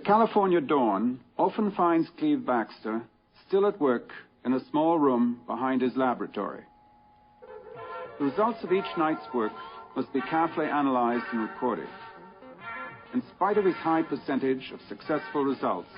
California dawn often finds Cleve Baxter still at work in a small room behind his laboratory. The results of each night's work must be carefully analyzed and recorded. In spite of his high percentage of successful results,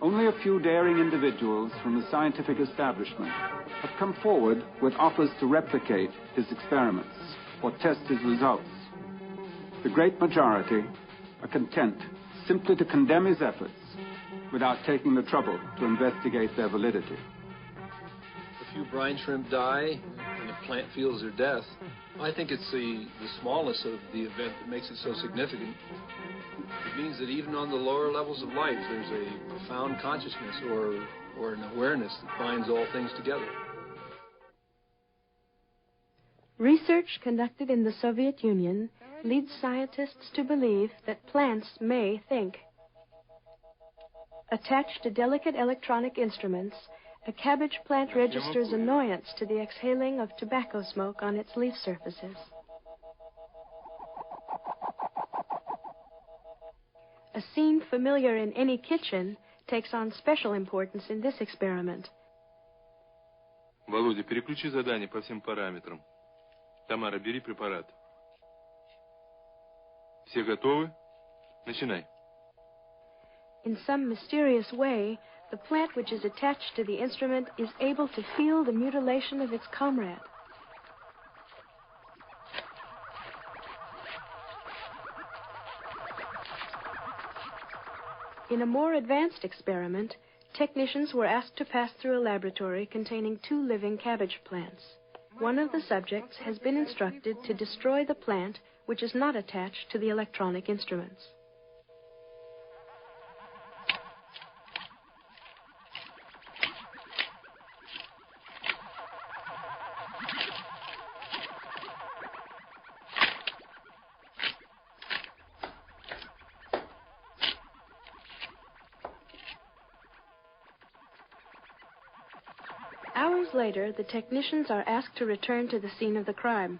only a few daring individuals from the scientific establishment have come forward with offers to replicate his experiments or test his results. The great majority are content simply to condemn his efforts without taking the trouble to investigate their validity. A few brine shrimp die and the plant feels their death. I think it's the smallness of the event that makes it so significant. It means that even on the lower levels of life, there's a profound consciousness or an awareness that binds all things together. Research conducted in the Soviet Union leads scientists to believe that plants may think. Attached to delicate electronic instruments, a cabbage plant registers annoyance to the exhaling of tobacco smoke on its leaf surfaces. A scene familiar in any kitchen takes on special importance in this experiment. Володя, переключи задание по всем параметрам. Тамара, бери препарат. Все готовы? Начинай. In some mysterious way, the plant which is attached to the instrument is able to feel the mutilation of its comrade. In a more advanced experiment, technicians were asked to pass through a laboratory containing 2 living cabbage plants. One of the subjects has been instructed to destroy the plant which is not attached to the electronic instruments. Hours later, the technicians are asked to return to the scene of the crime.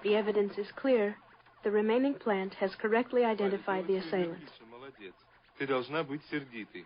The evidence is clear. The remaining plant has correctly identified the assailant. Ты должна быть сердитой.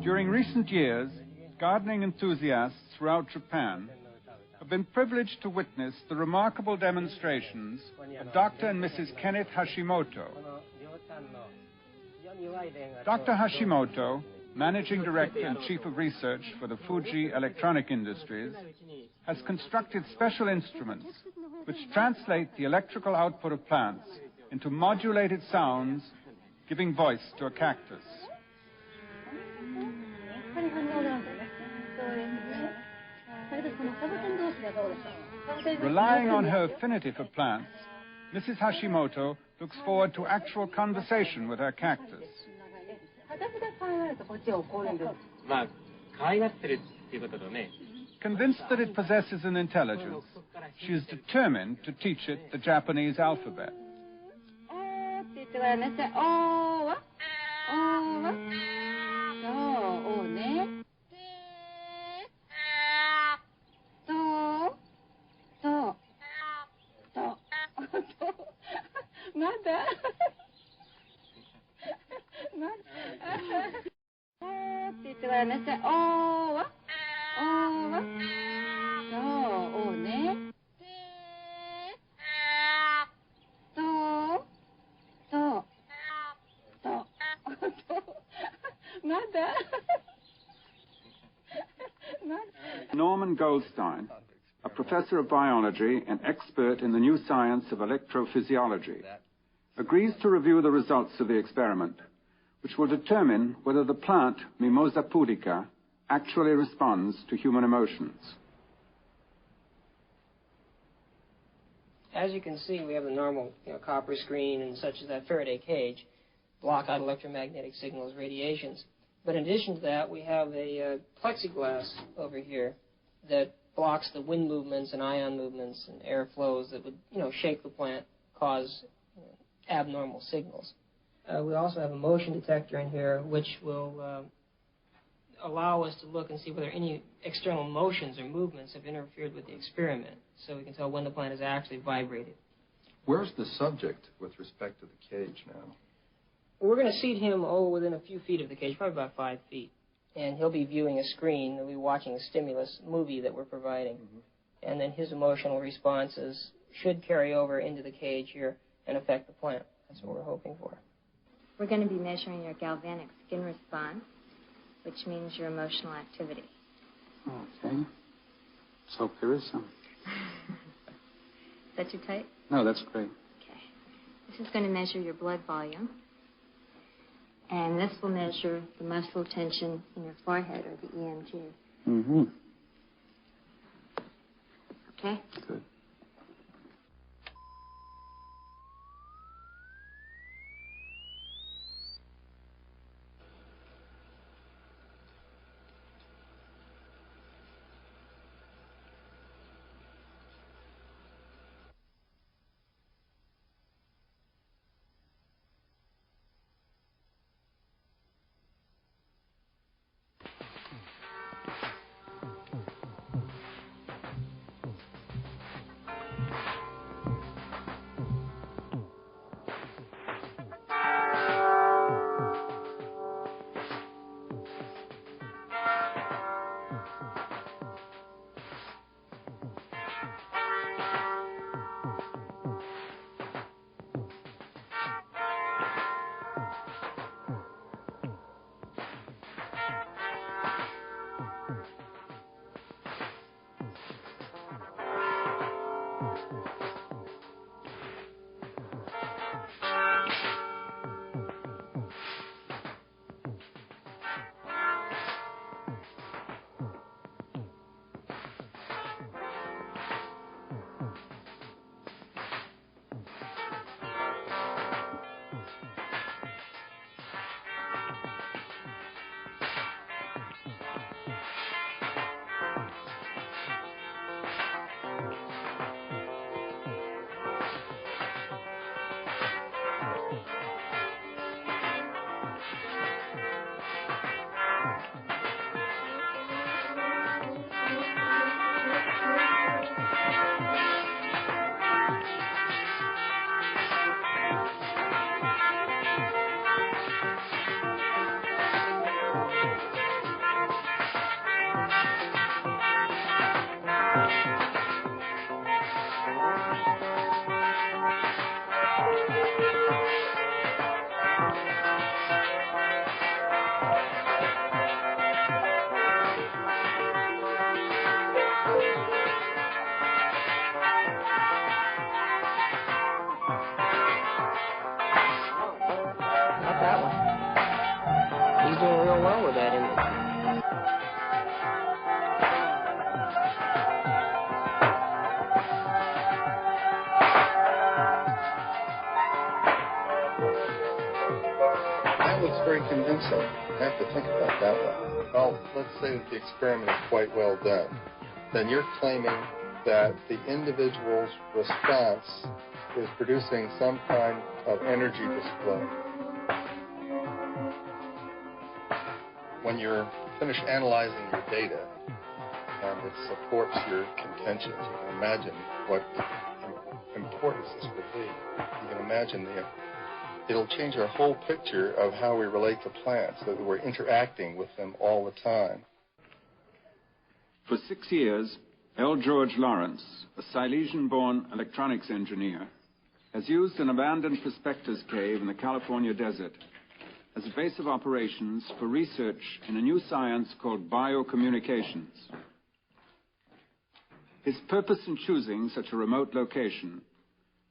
During recent years, gardening enthusiasts throughout Japan have been privileged to witness the remarkable demonstrations of Dr. and Mrs. Kenneth Hashimoto. Dr. Hashimoto, Managing Director and Chief of Research for the Fuji Electronic Industries, has constructed special instruments which translate the electrical output of plants into modulated sounds, giving voice to a cactus. Relying on her affinity for plants, Mrs. Hashimoto looks forward to actual conversation with her cactus. Convinced that it possesses an intelligence, she is determined to teach it the Japanese alphabet. Norman Goldstein, a professor of biology and expert in the new science of electrophysiology, agrees to review the results of the experiment, which will determine whether the plant Mimosa pudica actually responds to human emotions. As you can see, we have the normal copper screen and such as that Faraday cage, block out electromagnetic signals, radiations. But in addition to that, we have a plexiglass over here that blocks the wind movements and ion movements and air flows that would, shake the plant, cause abnormal signals. We also have a motion detector in here, which will allow us to look and see whether any external motions or movements have interfered with the experiment, so we can tell when the plant is actually vibrated. Where's the subject with respect to the cage now? We're going to seat him, within a few feet of the cage, probably about 5 feet. And he'll be viewing a screen. He'll be watching a stimulus movie that we're providing. Mm-hmm. And then his emotional responses should carry over into the cage here and affect the plant. That's what we're hoping for. We're going to be measuring your galvanic skin response, which means your emotional activity. Okay. Let's hope there is some. Is that too tight? No, that's great. Okay. This is going to measure your blood volume. And this will measure the muscle tension in your forehead, or the EMG. Mm-hmm. Okay? Good. Very convincing. I have to think about that one. Well, let's say that the experiment is quite well done. Then you're claiming that the individual's response is producing some kind of energy display. When you're finished analyzing your data and it supports your contentions, you can imagine what importance this will be. You can imagine it'll change our whole picture of how we relate to plants, that we're interacting with them all the time. For 6 years, L. George Lawrence, a Silesian-born electronics engineer, has used an abandoned prospector's cave in the California desert as a base of operations for research in a new science called biocommunications. His purpose in choosing such a remote location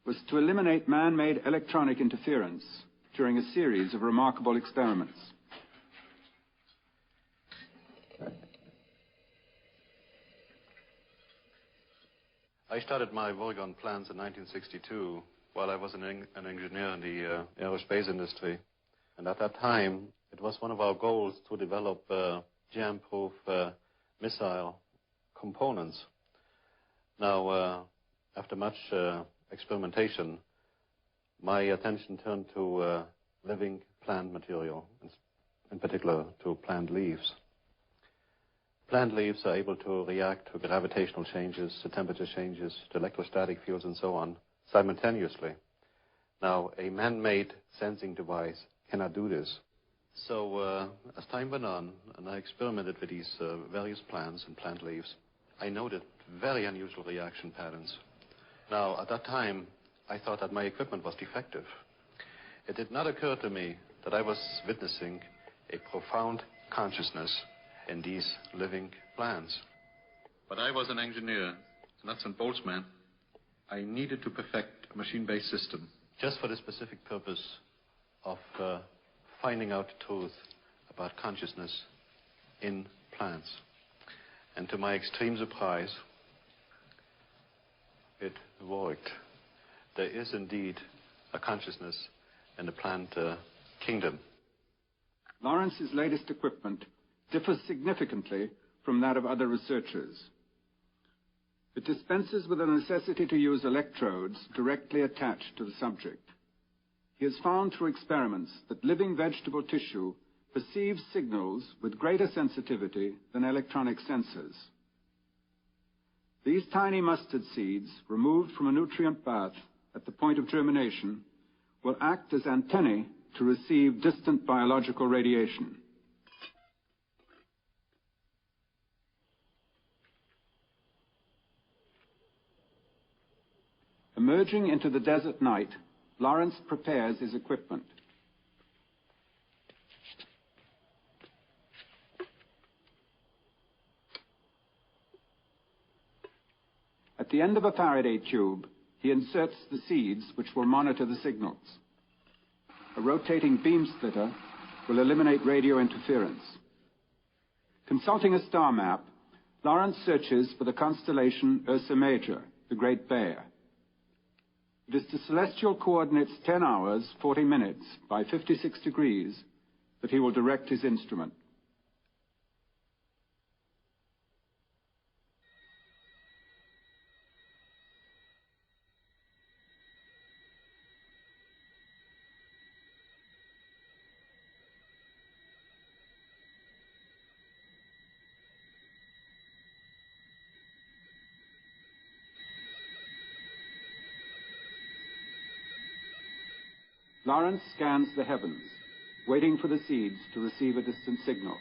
was to eliminate man-made electronic interference during a series of remarkable experiments. I started my work on plants in 1962 while I was an engineer in the aerospace industry. And at that time, it was one of our goals to develop jam-proof missile components. Now, after much experimentation, my attention turned to living plant material, in particular to plant leaves. Plant leaves are able to react to gravitational changes, to temperature changes, to electrostatic fields, and so on, simultaneously. Now, a man-made sensing device cannot do this. So, as time went on, and I experimented with these various plants and plant leaves, I noted very unusual reaction patterns. Now, at that time, I thought that my equipment was defective. It did not occur to me that I was witnessing a profound consciousness in these living plants. But I was an engineer, a nuts and bolts man. I needed to perfect a machine-based system just for the specific purpose of finding out the truth about consciousness in plants. And to my extreme surprise, it worked. There is indeed a consciousness in the plant kingdom. Lawrence's latest equipment differs significantly from that of other researchers. It dispenses with the necessity to use electrodes directly attached to the subject. He has found through experiments that living vegetable tissue perceives signals with greater sensitivity than electronic sensors. These tiny mustard seeds, removed from a nutrient bath at the point of germination, will act as antennae to receive distant biological radiation. Emerging into the desert night, Lawrence prepares his equipment. At the end of a Faraday tube, he inserts the seeds which will monitor the signals. A rotating beam splitter will eliminate radio interference. Consulting a star map, Lawrence searches for the constellation Ursa Major, the Great Bear. It is to celestial coordinates 10 hours, 40 minutes by 56 degrees that he will direct his instrument. Lawrence scans the heavens, waiting for the seeds to receive a distant signal.